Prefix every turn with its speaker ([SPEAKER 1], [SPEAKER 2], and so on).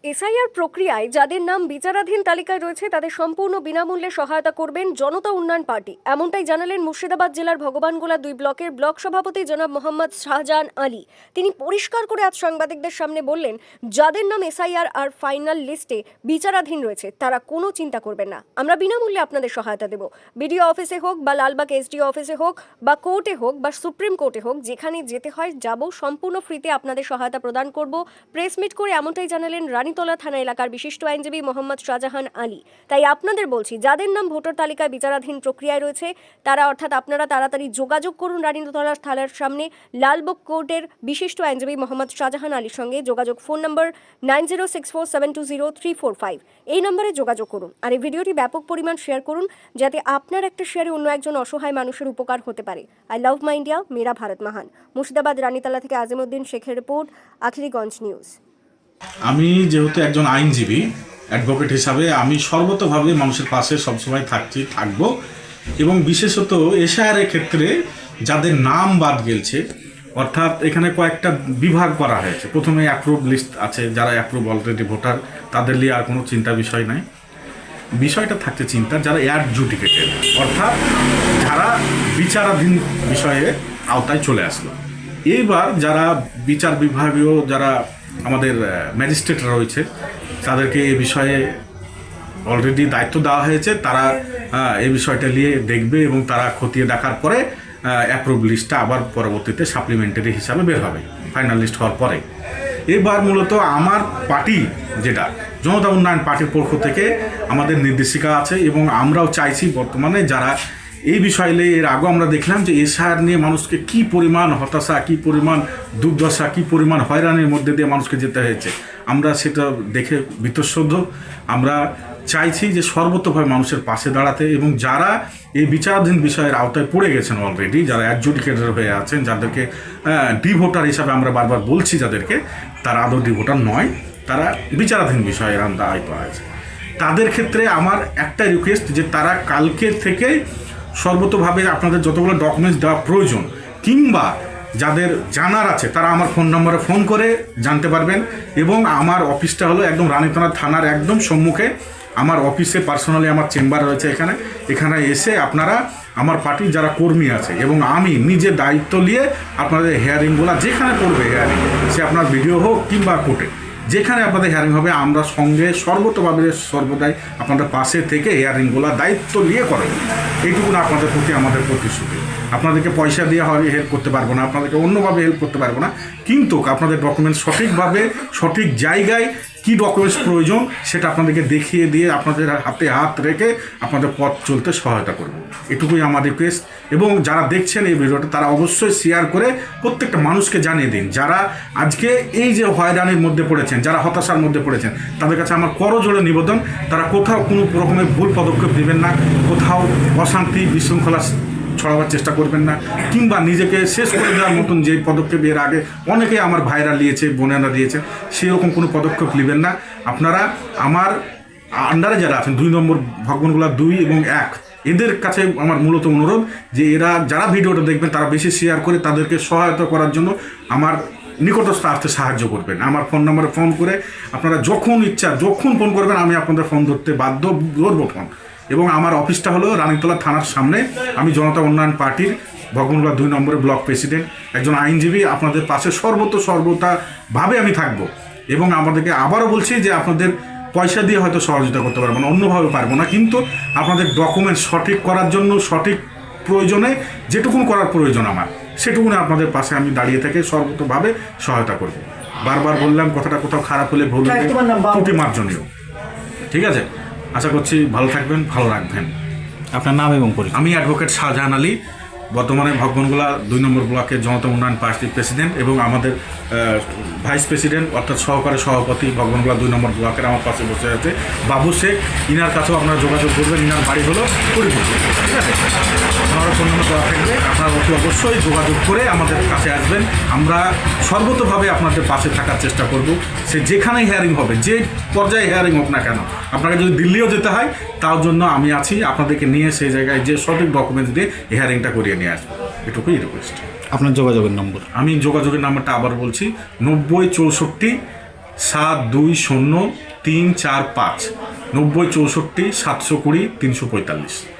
[SPEAKER 1] SIR প্রক্রিয়ায় যাদের নাম বিচারাধীন তালিকায় রয়েছে তাদের সম্পূর্ণ বিনামূল্যে সহায়তা করবেন জনতা উন্নয়ন পার্টি। এমনটাই জানালেন মুর্শিদাবাদ জেলার ভগবানগোলা 2 ব্লকের ব্লক সভাপতি জনাব মোহাম্মদ শাহজাহান আলী। তিনি পরিষ্কার করে আজ সাংবাদিকদের সামনে বললেন, যাদের নাম এসআইআর আর ফাইনাল লিস্টে বিচারাধীন রয়েছে তারা কোনো চিন্তা করবেন না, আমরা বিনামূল্যে আপনাদের সহায়তা দেব। বিডিও অফিসে হোক বা লালবাগ এসডিও অফিসে হোক বা কোর্টে হোক বা সুপ্রিম কোর্টে হোক, যেখানে যেতে হয় যাব, সম্পূর্ণ ফ্রিতে আপনাদের সহায়তা প্রদান করব। প্রেস মিট করে এমনটাই জানালেন রানীতলা থানা এলাকার বিশিষ্ট আইনজীবী মোহাম্মদ শাহজাহান আলী। তাই আপনাদের বলছি, যাদের নাম ভোটার তালিকায় বিচারাধীন প্রক্রিয়ায় রয়েছে তারা অর্থাৎ আপনারা তাড়াতাড়ি যোগাযোগ করুন রানীতলা থানার সামনে লালবাগ কোর্টের বিশিষ্ট আইনজীবী মোহাম্মদ শাহজাহান আলীর সঙ্গে। যোগাযোগ ফোন নম্বর 9064720345, এই নম্বরে যোগাযোগ করুন। আর এই ভিডিওটি ব্যাপক পরিমাণ শেয়ার করুন, যাতে আপনার একটা শেয়ারে অন্য একজন অসহায় মানুষের উপকার হতে পারে। আই লাভ মাই ইন্ডিয়া, মেরা ভারত মহান। মুর্শিদাবাদ রানীতলা থেকে আজিমউদ্দিন শেখের রিপোর্ট, আখিরিগঞ্জ নিউজ।
[SPEAKER 2] আমি যেহেতু একজন আইনজীবী, অ্যাডভোকেট হিসাবে আমি সর্বতভাবে মানুষের পাশে সবসময় থাকবো এবং বিশেষত এসআইআর ক্ষেত্রে যাদের নাম বাদ গেছে, অর্থাৎ এখানে কয়েকটা বিভাগ করা হয়েছে। প্রথমে অ্যাপ্রুভ লিস্ট আছে, যারা অ্যাপ্রুভ অলরেডি ভোটার, তাদের নিয়ে আর কোনো চিন্তা বিষয় নাই। বিষয়টা থাকছে চিন্তা যারা অ্যাডজুডিকেটেড, অর্থাৎ যারা বিচারাধীন বিষয়ে আওতায় চলে আসলো। এইবার যারা বিচার বিভাগীয় যারা আমাদের ম্যাজিস্ট্রেটরা রয়েছে, তাদেরকে এই বিষয়ে অলরেডি দায়িত্ব দেওয়া হয়েছে। তারা এই বিষয়টা নিয়ে দেখবে এবং তারা খতিয়ে দেখার পরে অ্যাপ্রুভ লিস্টটা আবার পরবর্তীতে সাপ্লিমেন্টারি হিসাবে বের হবে ফাইনাল লিস্ট হওয়ার পরে। এবার মূলত আমার পার্টি, যেটা জনতা উন্নয়ন পার্টির পক্ষ থেকে আমাদের নির্দেশিকা আছে এবং আমরাও চাইছি বর্তমানে যারা এই বিষয় নিয়ে, এর আগেও আমরা দেখলাম যে এসআইআর নিয়ে মানুষকে কী পরিমাণ হতাশা, কী পরিমাণ দুর্দশা, কী পরিমাণ হয়রানির মধ্যে দিয়ে মানুষকে যেতে হয়েছে, আমরা সেটা দেখে বীতশ্রদ্ধ। আমরা চাইছি যে সর্বতভাবে মানুষের পাশে দাঁড়াতে এবং যারা এই বিচারাধীন বিষয়ের আওতায় পড়ে গেছেন অলরেডি, যারা অ্যাডজুডিকেটেড হয়ে আছেন, যাদেরকে ডি ভোটার হিসাবে আমরা বারবার বলছি, যাদেরকে তারা আদৌ ডি ভোটার নয়, তারা বিচারাধীন বিষয়ের আওতায় পাওয়া আছে, তাদের ক্ষেত্রে আমার একটা রিকোয়েস্ট যে তারা কালকের থেকে সর্বতভাবে আপনাদের যতগুলো ডকুমেন্টস দেওয়া প্রয়োজন কিংবা যাদের জানার আছে তারা আমার ফোন নম্বরে ফোন করে জানতে পারবেন। এবং আমার অফিসটা হলো একদম রানীতলা থানার একদম সম্মুখে। আমার অফিসে পার্সোনালি আমার চেম্বার রয়েছে এখানে এসে আপনারা আমার পার্টির যারা কর্মী আছে এবং আমি নিজে দায়িত্ব নিয়ে আপনাদের হেয়ারিংগুলো যেখানে করবে হেয়ারিং, সে আপনার ভিডিও হোক কিংবা কোর্টে, যেখানে আপনাদের হেয়ারিং হবে, আমরা সঙ্গে সর্বতভাবে সর্বদাই আপনাদের পাশে থেকে হেয়ারিংগুলো দায়িত্ব নিয়ে করেন। এইটুকুন আপনাদের প্রতি আমাদের প্রতিশ্রুতি। আপনাদেরকে পয়সা দিয়ে হেল্প করতে পারবো না, আপনাদেরকে অন্যভাবে হেল্প করতে পারবো না, কিন্তু আপনাদের ডকুমেন্টস সঠিকভাবে সঠিক জায়গায় কী ডকুমেন্টস প্রয়োজন সেটা আপনাদেরকে দেখিয়ে দিয়ে আপনাদের হাতে হাত রেখে আপনাদের পথ চলতে সহায়তা করব। এটুকুই আমার রিকোয়েস্ট। এবং যারা দেখছেন এই ভিডিওটা তারা অবশ্যই শেয়ার করে প্রত্যেকটা মানুষকে জানিয়ে দিন, যারা আজকে এই যে হয়রানির মধ্যে পড়েছেন, যারা হতাশার মধ্যে পড়েছেন, তাদের কাছে আমার করজোড়ে নিবেদন, তারা কোথাও কোনো রকমের ভুল পদক্ষেপ নেবেন না, কোথাও অশান্তি বিশৃঙ্খলা ছড়াবার চেষ্টা করবেন না, কিংবা নিজেকে শেষ করে দেওয়ার মতন যে পদক্ষেপ এর আগে অনেকে আমার ভাইরা নিয়েছে, বোনেরা দিয়েছে, সেরকম কোনো পদক্ষেপ নেবেন না। আপনারা আমার আন্ডারে যারা আছেন 2 নম্বর ভগবানগোলা 2 এবং 1, এদের কাছে আমার মূলত অনুরোধ যে এরা যারা ভিডিওটা দেখবেন তারা বেশি শেয়ার করে তাদেরকে সহায়তা করার জন্য আমার নিকটস্থ আসতে সাহায্য করবেন। আমার ফোন নম্বরে ফোন করে আপনারা যখন ইচ্ছা যখন ফোন করবেন আমি আপনাদের ফোন ধরতে ধরবো ফোন। এবং আমার অফিসটা হলো রানীতলা থানার সামনে। আমি জনতা উন্নয়ন পার্টির ভগবানগোলা 2 নম্বরের ব্লক প্রেসিডেন্ট, একজন আইনজীবী। আপনাদের পাশে সর্বতাভাবে আমি থাকবো এবং আমাদেরকে আবারও বলছি যে আপনাদের পয়সা দিয়ে হয়তো সহযোগিতা করতে পারবো না, অন্যভাবে পারবো না, কিন্তু আপনাদের ডকুমেন্ট সঠিক করার জন্য সঠিক প্রয়োজনে যেটুকুন করার প্রয়োজন আমার, সেটুকুনি আপনাদের পাশে আমি দাঁড়িয়ে থেকে সর্বতভাবে সহায়তা করব। বারবার বললাম, কথাটা কোথাও খারাপ হলে ভুল হলে ত্রুটি মার্জনীয়। ঠিক আছে, আশা করছি ভালো থাকবেন, ভালো রাখবেন।
[SPEAKER 3] আপনার নাম এবং পরিচয়?
[SPEAKER 2] আমি অ্যাডভোকেট শাহজাহান আলী, বর্তমানে ভগবানগোলা 2 নম্বর ব্লকের জনতা উন্নয়ন পার্টির প্রেসিডেন্ট এবং আমাদের ভাইস প্রেসিডেন্ট অর্থাৎ সহকারী সভাপতি ভগবানগোলা 2 নম্বর ব্লকের আমার পাশে বসে আছে বাবু শেখ। ইনার কাছেও আপনারা যোগাযোগ করবেন, ইনার বাড়ি হলো পরিপুর। ঠিক আছে, আমার ফোন নম্বর দেওয়া থাকবে, আপনারা অতি অবশ্যই যোগাযোগ করে আমাদের কাছে আসবেন। আমরা সর্বতভাবে আপনাদের পাশে থাকার চেষ্টা করব। সে যেখানেই হেয়ারিং হবে, যে পর্যায়ে হেয়ারিং হোক না কেন, আপনাকে যদি দিল্লিও যেতে হয় তার জন্য আমি আছি, আপনাদেরকে নিয়ে সেই জায়গায় যে সঠিক ডকুমেন্টস দিয়ে হেয়ারিংটা করিয়ে নিয়ে আসবো। এটুকুই রিকোয়েস্ট।
[SPEAKER 3] আপনার যোগাযোগের নম্বর?
[SPEAKER 2] আমি যোগাযোগের নাম্বারটা আবার বলছি, 90 64 720345 90 64 720 345।